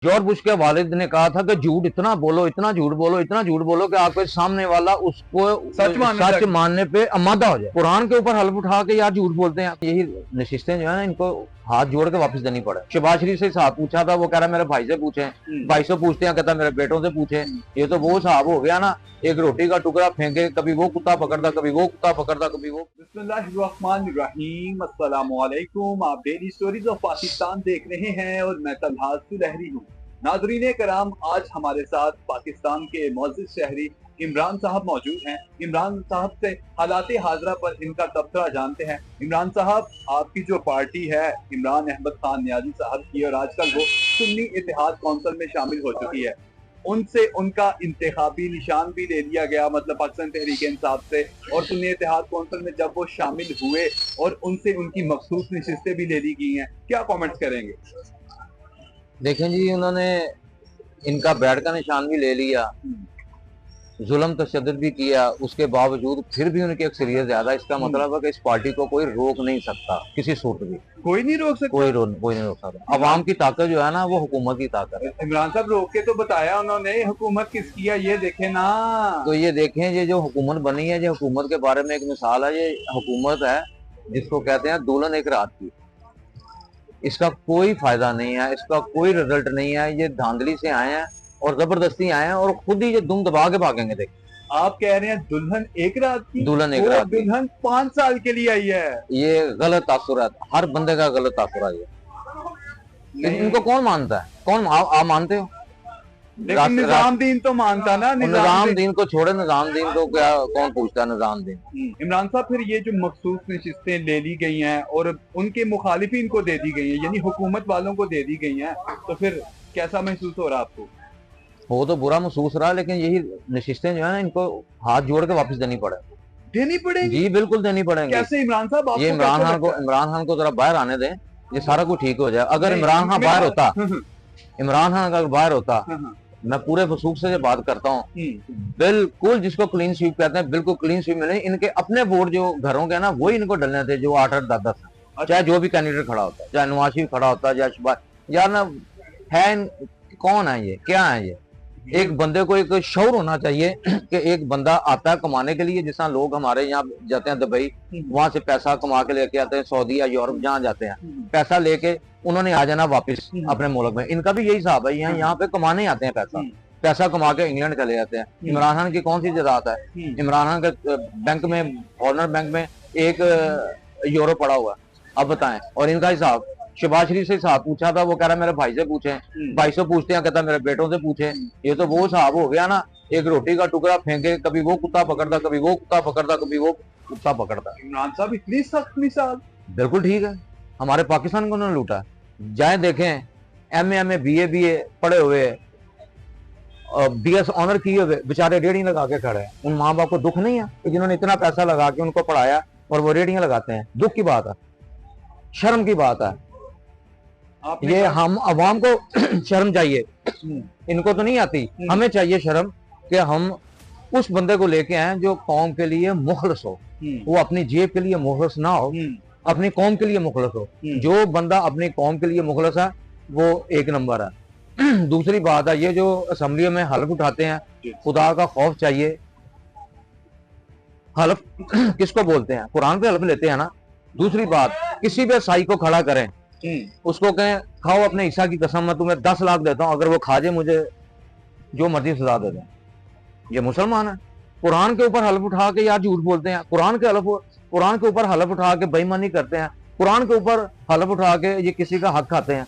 George Bush के वालिद ने कहा था कि झूठ इतना बोलो, इतना झूठ बोलो, इतना झूठ बोलो कि आपके सामने वाला उसको सच मानने पे आमादा हो जाए। कुरान के ऊपर हल्फ उठा के यार झूठ बोलते हैं। यही नशिस्तें जो है ना, इनको हाथ जोड़ के वापस देनी पड़े। शहबाज शरीफ से साहब पूछा था, वो कह रहा है मेरे भाई से पूछे, भाई से पूछते हैं, कहता मेरे बेटों से पूछे। ये तो वो साहब हो गया ना, एक रोटी का टुकड़ा फेंके, कभी वो कुत्ता पकड़ता, कभी वो कुत्ता पकड़ता, कभी वो। बिस्मिल्लाहिर्रहमानिर्रहीम, अस्सलामु अलैकुम। आप डेली स्टोरीज ऑफ पाकिस्तान देख रहे हैं और मैं तलहा सुलहरी हूँ। नाज़रीन कराम, आज हमारे साथ पाकिस्तान के मोअज़्ज़िज़ शहरी इमरान साहब मौजूद हैं। इमरान साहब से हालात हाज़रा पर इनका तबसरा जानते हैं। इमरान साहब, आपकी जो पार्टी है इमरान अहमद खान नियाज़ी साहब की, और आजकल वो सुन्नी इत्तेहाद कौंसिल में शामिल हो चुकी है, उनसे उनका इंतखाबी निशान भी ले लिया गया, मतलब पाकिस्तान तहरीक इंसाफ से, और सुन्नी इत्तेहाद कौंसिल में जब वो शामिल हुए और उनसे उनकी मखसूस नशिस्तें भी ले ली गई हैं। क्या कमेंट्स करेंगे? देखें जी, उन्होंने इनका बैठ का निशान भी ले लिया, जुल्म तशद्दुद भी किया, उसके बावजूद फिर भी उनकी अक्सरियत ज्यादा। इसका मतलब है कि इस पार्टी को कोई रोक नहीं सकता, किसी सूरत भी कोई नहीं रोक सकता। कोई नहीं रोक सकता। अवाम की ताकत जो है ना, वो हुकूमत की ताकत है। इमरान साहब रोक के तो बताया उन्होंने, हुकूमत किसकी है ये देखे ना। तो ये देखें, ये जो हुकूमत बनी है, ये हुकूमत के बारे में एक मिसाल है। ये हुकूमत है जिसको कहते हैं दुल्हन एक रात की। इसका कोई फायदा नहीं है, इसका कोई रिजल्ट नहीं है। ये धांधली से आए हैं और जबरदस्ती आए हैं और खुद ही ये दुम दबा के भागेंगे। देख, आप कह रहे हैं दुल्हन एक रात की? दुल्हन एक रात की। दुल्हन 5 साल के लिए आई है। ये गलत तासुर है, हर बंदे का गलत तासुर है ये। इनको कौन मानता है? कौन आप मानते हो? लेकिन निजामुद्दीन तो मानता ना। निजामुद्दीन को छोड़े, निजामुद्दीन को क्या कौन पूछता है? निजामुद्दीन। इमरान साहब, फिर ये जो मखसूस नशिस्तें ले ली गई हैं और उनके मुखालिफिन को दे दी गई हैं, यानी हुकूमत वालों को दे दी गई हैं, तो फिर कैसा महसूस हो रहा है आपको? वो तो बुरा महसूस रहा, लेकिन यही नशिस्तें जो है ना, इनको हाथ जोड़ के वापस देनी देनी पड़ेगी। जी बिल्कुल देनी पड़ेगी। कैसे इमरान साहब? ये इमरान खान को जरा बाहर आने दें, ये सारा कुछ ठीक हो जाए। अगर इमरान खान बाहर होता, इमरान खान अगर बाहर होता, मैं पूरे वसूख से बात करता हूँ, बिल्कुल जिसको क्लीन स्वीप कहते हैं, बिल्कुल क्लीन स्वीप मिले। इनके अपने वोट जो घरों के ना, वही इनको डलने थे, जो 8-8, 10-10, चाहे जो भी कैंडिडेट खड़ा होता है, चाहे नवाज शरीफ खड़ा होता है, चाहे शहबाज। यार ना है, कौन है ये, क्या है ये? एक बंदे को एक शौर होना चाहिए कि एक बंदा आता है कमाने के लिए। जिस लोग हमारे यहाँ जाते हैं दुबई, वहां से पैसा कमा के लेके आते हैं, सऊदी या यूरोप जहाँ जाते हैं, पैसा लेके उन्होंने आ जाना वापस अपने मुल्क में। इनका भी यही हिसाब है, यहाँ पे कमाने आते हैं, पैसा कमा के इंग्लैंड चले जाते हैं। इमरान खान की कौन सी जजात है? इमरान खान के बैंक में, फॉरनर बैंक में 1 यूरो पड़ा हुआ, अब बताएं। और इनका हिसाब शहबाज शरीफ से साहब पूछा था, वो कह रहा है मेरे भाई से पूछे, भाई से पूछते हैं, कहता मेरे बेटों से पूछे। ये तो वो साहब हो गया ना, एक रोटी का टुकड़ा फेंके, कभी वो कुत्ता पकड़ता, कभी वो कुत्ता पकड़ता, कभी वो कुत्ता पकड़ता। इमरान साहब इतनी सख्त मिसाल? बिल्कुल ठीक है। हमारे पाकिस्तान को उन्होंने लूटा। जाए देखें, MA BA पढ़े हुए, BS ऑनर किए हुए बेचारे रेडिंग लगा के खड़े हैं। उन माँ बाप को दुख नहीं है कि जिन्होंने इतना पैसा लगा के उनको पढ़ाया और वो रेडिंग लगाते हैं? दुख की बात है, शर्म की बात है। ये हम अवाम को शर्म चाहिए, इनको तो नहीं आती। हमें चाहिए शर्म कि हम उस बंदे को लेके आए जो कौम के लिए मुखलस हो, वो अपनी जेब के लिए मुखलस ना हो, अपनी कौम के लिए मुखलस हो। जो बंदा अपनी कौम के लिए मुखलस है, वो एक नंबर है। दूसरी बात है, ये जो असेंबलियों में हल्फ उठाते हैं, खुदा का खौफ चाहिए। हल्फ किसको बोलते हैं? कुरान पे हल्फ लेते हैं ना। दूसरी बात, किसी भी ईसाई को खड़ा करें, उसको कहें खाओ अपने ईसा की कसम, मैं तुम्हें 10 लाख देता हूं, अगर वो खा जाए मुझे जो मर्जी सजा दे दें, ये मुसलमान है। कुरान के ऊपर हल्फ उठा के यार झूठ बोलते हैं, कुरान के ऊपर हल्फ उठा के बेईमानी करते हैं, कुरान के ऊपर हल्फ उठा के ये किसी का हक खाते हैं।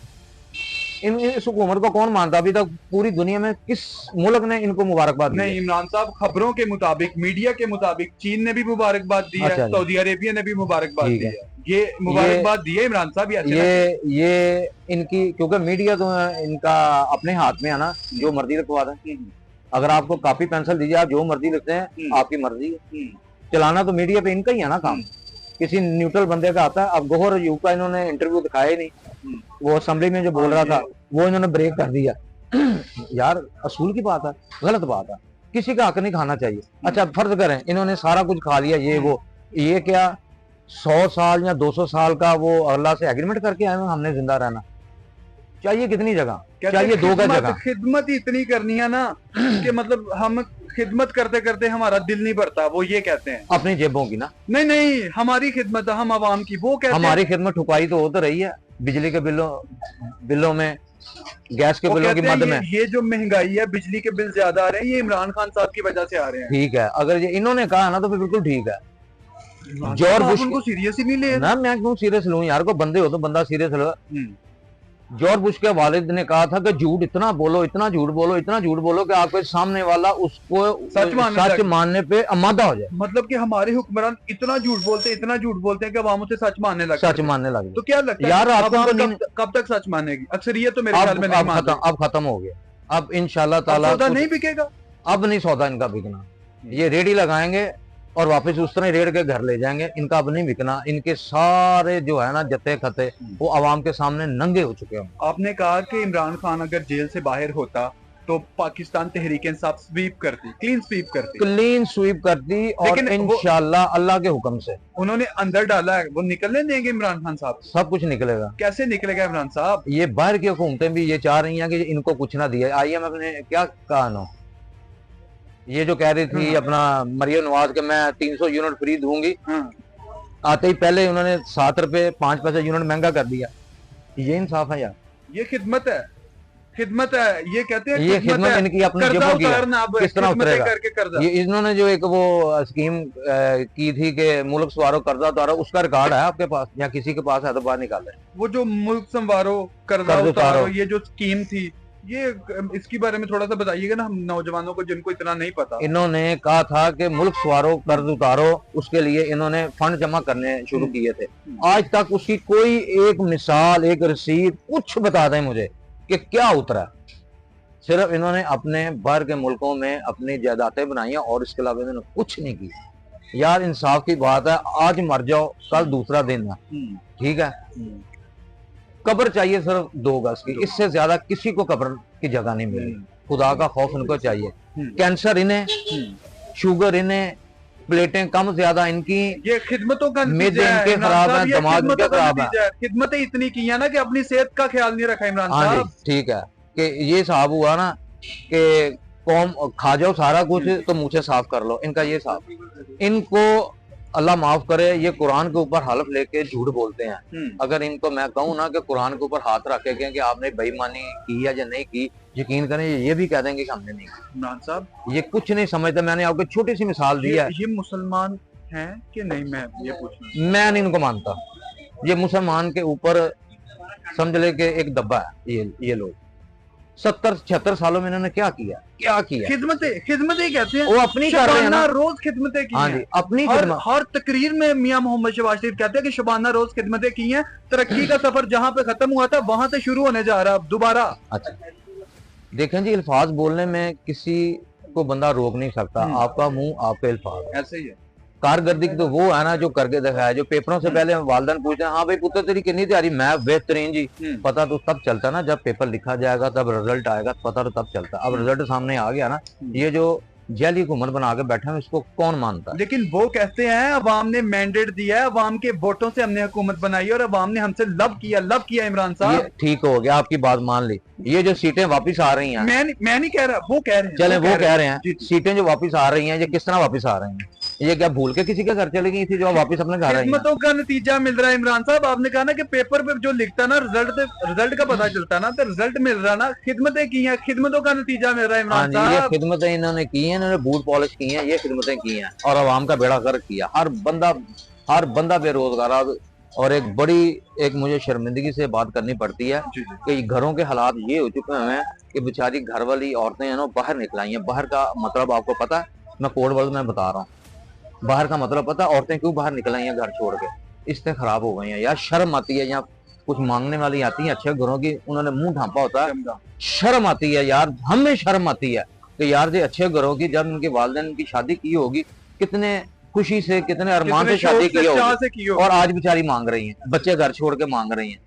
इस हुकूमत को कौन मानता? अभी तक पूरी दुनिया में किस मुल्क ने इनको मुबारकबाद दी? नहीं इमरान साहब, खबरों के मुताबिक, मीडिया के मुताबिक चीन ने भी मुबारकबाद दी है, सऊदी अरेबिया ने भी मुबारकबाद दी है। ये मुबारकबाद दी है इमरान साहब? ये इनकी, क्योंकि मीडिया तो इनका अपने हाथ में है ना, जो मर्जी लिखवा दें। अगर आपको कॉपी पेंसिल दीजिए, आप जो मर्जी लिखते हैं, आपकी मर्जी है। चलाना तो मीडिया पे इनका ही है ना काम, किसी न्यूट्रल बंदे का आता है। अब गोहर अयूब का इन्होंने इंटरव्यू दिखाया ही नहीं, वो असेंबली में जो बोल रहा था वो इन्होंने ब्रेक कर दिया। यार असूल की बात है, गलत बात है, किसी का हक नहीं खाना चाहिए। अच्छा फर्ज करें इन्होंने सारा कुछ खा लिया, ये क्या 100 साल या 200 साल का वो अल्लाह से एग्रीमेंट करके आए हैं हमने जिंदा रहना? चाहिए कितनी जगह, कहते चाहिए 2 गज जगह। खिदमत ही इतनी करनी है ना कि मतलब हम खिदमत करते करते हमारा दिल नहीं भरता, वो ये कहते हैं। अपनी जेबों की ना, नहीं नहीं, हमारी खिदमत है, हम आवाम की, वो कहते हैं। हमारी खिदमत ठुकाई तो हो तो रही है, बिजली के बिलों में, गैस के वो बिलों की कहते हैं मद में। ये जो महंगाई है, बिजली के बिल ज्यादा आ रहे हैं, ये इमरान खान साहब की वजह से आ रहे हैं। ठीक है, अगर ये इन्होंने कहा ना तो फिर बिल्कुल ठीक है। जॉर्ज बुश उनको सीरियस ही नहीं ले ना, मैं क्यों सीरियस लूं यार, को बंदे हो तो बंदा सीरियस लो। जॉर्ज बुश के वालिद ने कहा था कि झूठ इतना बोलो, इतना झूठ बोलो, इतना झूठ बोलो कि आपके सामने वाला उसको सच मानने पे आमादा हो जाए। मतलब कि हमारे हुक्मरान इतना झूठ बोलते हैं, इतना झूठ बोलते हैं कि अवाम उसे सच मानने लगे। तो क्या लगता है यार आपको कब तक सच मानेगी? अक्सरियत तो मेरे ख्याल में नहीं मान रही। अब खत्म हो गया, अब इंशाल्लाह ताला सौदा नहीं बिकेगा, अब नहीं सौदा इनका बिकना। ये रेडी लगाएंगे और वापस उस तरह रेड के घर ले जाएंगे, इनका अब नहीं बिकना। इनके सारे जो है ना जत्ते खते वो आवाम के सामने नंगे हो चुके हैं। आपने कहा कि इमरान खान अगर जेल से बाहर होता तो पाकिस्तान तहरीक इंसाफ स्वीप करती, क्लीन स्वीप करती और इंशाल्लाह अल्लाह के हुक्म से उन्होंने अंदर डाला है, वो निकलने देंगे इमरान खान साहब? सब कुछ निकलेगा। कैसे निकलेगा इमरान साहब? ये बाहर की हुकूमतें भी ये चाह रही हैं कि इनको कुछ ना दिया। IMF ने क्या कहा ना, ये जो कह रही थी अपना मरियम नवाज के मैं 300 यूनिट फ्री दूंगी, आते ही पहले उन्होंने 7 रुपए 5 पैसे यूनिट महंगा कर दिया। ये इंसाफ है यार? ये खिदमत है, ये कहते हैं ये खिदमत इनकी अपनी जेबों की है, किस तरह उतरेगा? ये इन्होंने जो एक वो स्कीम की थी कि मुल्क संवारो कर्जा उतारो, उसका रिकॉर्ड है आपके पास या किसी के पास है तो बाहर निकाल लें। वो जो मुल्क संवारो कर्जा उतारो ये जो स्कीम थी, ये इसके बारे में थोड़ा सा बताइएगा ना हम नौजवानों को जिनको इतना नहीं पता। इन्होंने कहा था कि मुल्क संवारो कर्ज उतारो, उसके लिए इन्होंने फंड जमा करने शुरू किए थे। आज तक उसकी कोई एक मिसाल, एक रसीद कुछ बता दें मुझे कि क्या उतरा। सिर्फ इन्होंने अपने बाहर के मुल्कों में अपनी जायदादें बनाई हैं और इसके अलावा इन्होंने कुछ नहीं की। यार इंसाफ की बात है, आज मर जाओ कल दूसरा दिन है, ठीक है? कब्र चाहिए सिर्फ 2 गज की, इससे ज्यादा किसी को कब्र की जगह नहीं मिली। खुदा का खौफ इनको चाहिए। कैंसर इन्हें, शुगर इन्हें, प्लेटें कम ज्यादा इनकी, ये खिदमतों का मेदे इनके खराब है, दिमाग इनके खराब है। खिदमतें इतनी की है ना कि अपनी सेहत का ख्याल नहीं रखा इमरान साहब। ठीक है कि ये हिसाब हुआ ना कि कौम खा जाओ सारा कुछ तो मुझे साफ कर लो, इनका ये साफ। इनको अल्लाह माफ करे, ये कुरान के ऊपर हलफ लेके झूठ बोलते हैं। अगर इनको मैं कहूँ ना कि कुरान के ऊपर हाथ रखे कि आपने बेईमानी की है या नहीं की, यकीन करें ये भी कह देंगे कि हमने नहीं की। इमरान साहब ये कुछ नहीं समझते। मैंने आपको छोटी सी मिसाल दी है। ये मुसलमान हैं कि नहीं, मैं ये पूछना, मैं नहीं इनको मानता। ये मुसलमान के ऊपर समझ ले के एक दब्बा है। ये लोग 70-76 सालों में इन्होंने क्या किया? खिदमतें कहते हैं, वो अपनी कर रहे हैं ना, रोज खिदमतें की हैं। अपनी हर तकरीर में मियां मोहम्मद शहबाज शरीफ कहते हैं कि शबाना रोज खिदमतें की हैं। तरक्की का सफर जहां पे खत्म हुआ था वहां से शुरू होने जा रहा है दोबारा। अच्छा देखें जी, अल्फाज बोलने में किसी को बंदा रोक नहीं सकता। आपका मुंह आपके अल्फाज, ऐसे ही है। कारकर्दगी तो वो है ना जो करके दिखाया, जो पेपरों से पहले वालदैन पूछते हैं हाँ भाई पुत्र तेरी कितनी तैयारी, मैं बेहतरीन जी। पता तो तब चलता ना जब पेपर लिखा जाएगा, तब रिजल्ट आएगा, पता तो तब चलता। अब रिजल्ट सामने आ गया ना, ये जो जैली हुकूमत बना के बैठा है इसको कौन मानता है? लेकिन वो कहते हैं अवाम ने मैंडेट दिया है, अवाम के वोटों से हमने हुकूमत बनाई और अवाम ने हमसे लब किया इमरान साहब। ठीक हो गया, आपकी बात मान ली। ये जो सीटें वापस आ रही हैं, मैं नहीं कह रहा, वो कह रहे हैं। चले वो कह रहे हैं सीटें जो वापस आ रही हैं, ये किस तरह वापस आ रही हैं? ये क्या भूल के किसी के घर चली गई थी जो वापस अपने घर आई? खिदमतों का नतीजा मिल रहा है इमरान साहब। आपने कहा ना कि पेपर पे जो लिखता ना रिजल्ट का पता चलता ना, तो रिजल्ट मिल रहा ना, खिदमतें की हैं, खिदमतों का नतीजा मिल रहा है इमरान साहब। ये खिदमतें इन्होंने की हैं, इन्होंने बूट पॉलिश की हैं, ये खिदमतें की हैं और आवाम का बेड़ा गर्क किया। हर बंदा बेरोजगार। और एक मुझे शर्मिंदगी से बात करनी पड़ती है कि घरों के हालात ये हो चुके हैं कि बेचारी घर वाली औरतें हैं ना बाहर निकलाई हैं। बाहर का मतलब आपको पता है, मैं कोड वर्ड में बता रहा हूँ, बाहर का मतलब पता है औरतें क्यों बाहर निकल आई हैं घर छोड़ के? इससे खराब हो गई हैं यार। शर्म आती है, यहाँ कुछ मांगने वाली आती है अच्छे घरों की, उन्होंने मुंह ढांपा होता है, शर्म आती है यार। हमें शर्म आती है कि यार जो अच्छे घरों की, जब उनके वालिदैन की शादी की होगी, कितने खुशी से, कितने अरमान से शादी की होगी, और आज बेचारी मांग रही हैं, बच्चे घर छोड़ के मांग रही हैं।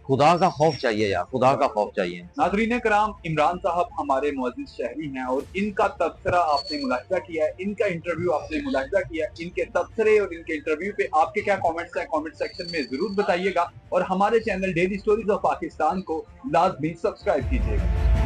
खुदा का खौफ चाहिए यार, खुदा का खौफ चाहिए। नाज़रीन कराम, इमरान साहब हमारे मुअज़्ज़िज़ शहरी हैं और इनका तबसरा आपने मुलाहिज़ा किया है, इनका इंटरव्यू आपने मुलाहिज़ा किया है। इनके तबसरे और इनके इंटरव्यू पे आपके क्या कमेंट्स हैं, कमेंट सेक्शन में ज़रूर बताइएगा और हमारे channel daily stories of Pakistan को लाज़मी सब्सक्राइब कीजिएगा।